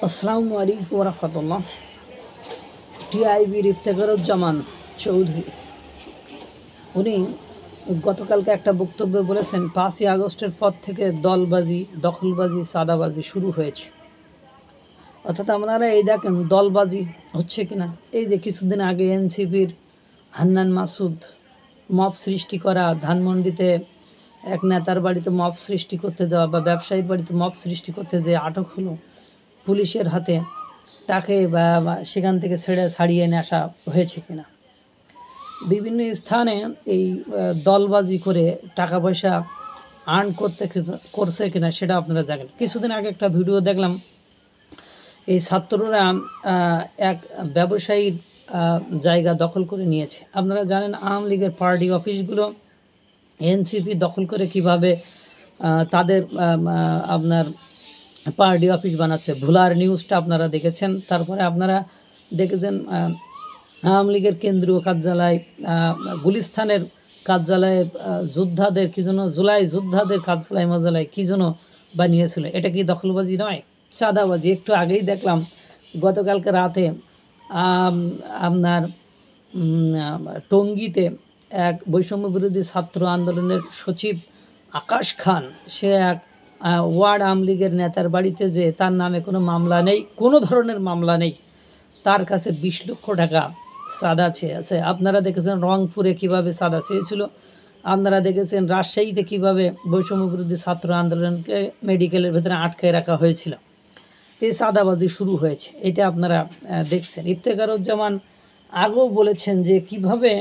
আসসালামু আলাইকুম রহমতুল্লাহ। টিআইবির ইফতেখারুজ্জামান চৌধুরী উনি গতকালকে একটা বক্তব্যে বলেছেন 5ই আগস্টের পর থেকে দলবাজি, দখলবাজি, সাদাবাজি শুরু হয়েছে। অর্থাৎ আপনারা এই দেখেন দলবাজি হচ্ছে কিনা। এই যে কিছুদিন আগে এনসিপির হান্নান মাসুদ মব সৃষ্টি করা, ধানমন্ডিতে এক নেতার বাড়িতে মব সৃষ্টি করতে যাওয়া বা ব্যবসায়ীর বাড়িতে মব সৃষ্টি করতে যেয়ে আটক হলো পুলিশের হাতে, তাকে বা সেখান থেকে ছাড়িয়ে এনে আসা হয়েছে কিনা। বিভিন্ন স্থানে এই দলবাজি করে টাকা পয়সা আর্ন করছে কিনা সেটা আপনারা জানেন। কিছুদিন আগে একটা ভিডিও দেখলাম, এই ছাত্ররা এক ব্যবসায়ীর জায়গা দখল করে নিয়েছে। আপনারা জানেন আওয়ামী লীগের পার্টি অফিসগুলো এনসিপি দখল করে কিভাবে তাদের আপনার পার্টি অফিস বানাচ্ছে। ভোলার নিউজটা আপনারা দেখেছেন। তারপরে আপনারা দেখেছেন আওয়ামী লীগের কেন্দ্রীয় কার্যালয়, গুলিস্তানের কার্যালয়ে যোদ্ধাদের কী যেন, জুলাই যোদ্ধাদের কার্যালয় মজালয় কী যেন বানিয়েছিল। এটা কি দখলবাজি নয়, চাঁদাবাজি? একটু আগেই দেখলাম গতকালকে রাতে আপনার টঙ্গীতে এক বৈষম্য বিরোধী ছাত্র আন্দোলনের সচিব আকাশ খান, সে এক ওয়ার্ড আওয়ামী লীগের নেতার বাড়িতে যে তার নামে কোনো মামলা নেই, কোনো ধরনের মামলা নেই, তার কাছে 20 লক্ষ টাকা চাঁদা চেয়েছে। আপনারা দেখেছেন রংপুরে কিভাবে চাঁদা চেয়েছিল। আপনারা দেখেছেন রাজশাহীতে কিভাবে বৈষম্য বিরোধী ছাত্র আন্দোলনকে মেডিকেলের ভেতরে আটকায় রাখা হয়েছিল। এই চাঁদাবাজি শুরু হয়েছে, এটা আপনারা দেখছেন। ইফতেখারুজ্জামান আগেও বলেছেন যে কিভাবে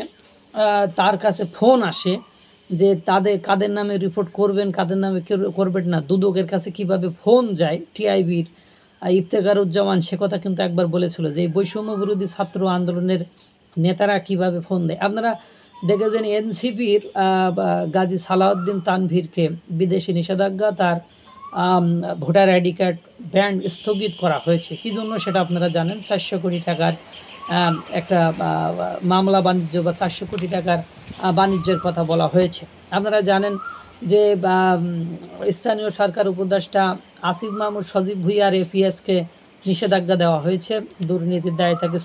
তার কাছে ফোন আসে যে কাদের নামে রিপোর্ট করবেন, কাদের নামে করবেন না। দুদকের কাছে কিভাবে ফোন যায় টিআইবির। ইফতেখারুজ্জামান সে কথা কিন্তু একবার বলেছিল যে এই বৈষম্য বিরোধী ছাত্র আন্দোলনের নেতারা কিভাবে ফোন দেয়। আপনারা দেখেছেন এনসিপির গাজী সালাউদ্দিন তানভীরকে বিদেশি নিষেধাজ্ঞা, তার ভোটার আইডি কার্ড ব্যান্ড স্থগিত করা হয়েছে। কী জন্য সেটা আপনারা জানেন। 400 কোটি টাকার একটা মামলা বাণিজ্য বা 400 কোটি টাকার বাণিজ্যের কথা বলা হয়েছে। আপনারা জানেন যে স্থানীয় সরকার উপদেষ্টা আসিফ মাহমুদ সজীব ভুঁইয়ার এপিএসকে নিষেধাজ্ঞা দেওয়া হয়েছে, দুর্নীতির দায়ে তাকে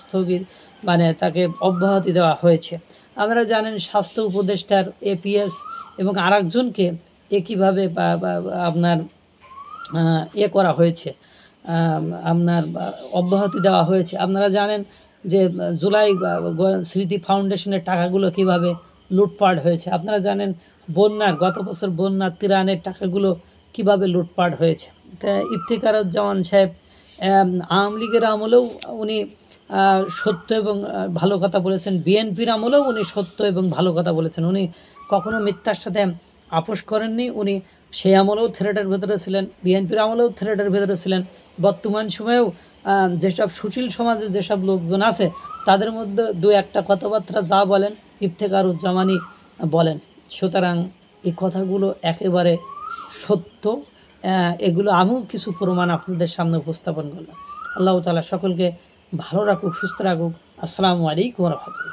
তাকে অব্যাহতি দেওয়া হয়েছে। আপনারা জানেন স্বাস্থ্য উপদেষ্টার এপিএস এবং আরেকজনকে একইভাবে আপনার করা হয়েছে, আপনার অব্যাহতি দেওয়া হয়েছে। আপনারা জানেন যে জুলাই স্মৃতি ফাউন্ডেশনের টাকাগুলো কিভাবে লুটপাট হয়েছে। আপনারা জানেন গত বছর বন্যার ত্রাণের টাকাগুলো কিভাবে লুটপাট হয়েছে। তা ইফতেখারুজ্জামান সাহেব আওয়ামী লীগের আমলেও উনি সত্য এবং ভালো কথা বলেছেন, বিএনপির আমলেও উনি সত্য এবং ভালো কথা বলেছেন। উনি কখনো মিথ্যার সাথে আপোষ করেননি। উনি সেই আমলেও থ্রেটের ভেতরে ছিলেন, বিএনপির আমলেও থ্রেটের ভেতরে ছিলেন। বর্তমান সময়েও যেসব সুশীল সমাজে যেসব লোকজন আছে তাদের মধ্যে দু একটা কথাবার্তা যা বলেন ইফতেখারুজ্জামানই বলেন। সুতরাং এই কথাগুলো একেবারে সত্য। এগুলো আমিও কিছু প্রমাণ আপনাদের সামনে উপস্থাপন করলাম। আল্লাহ তাআলা সকলকে ভালো রাখুক, সুস্থ রাখুক। আসসালামু আলাইকুম ওয়া রাহমাতুল্লাহ।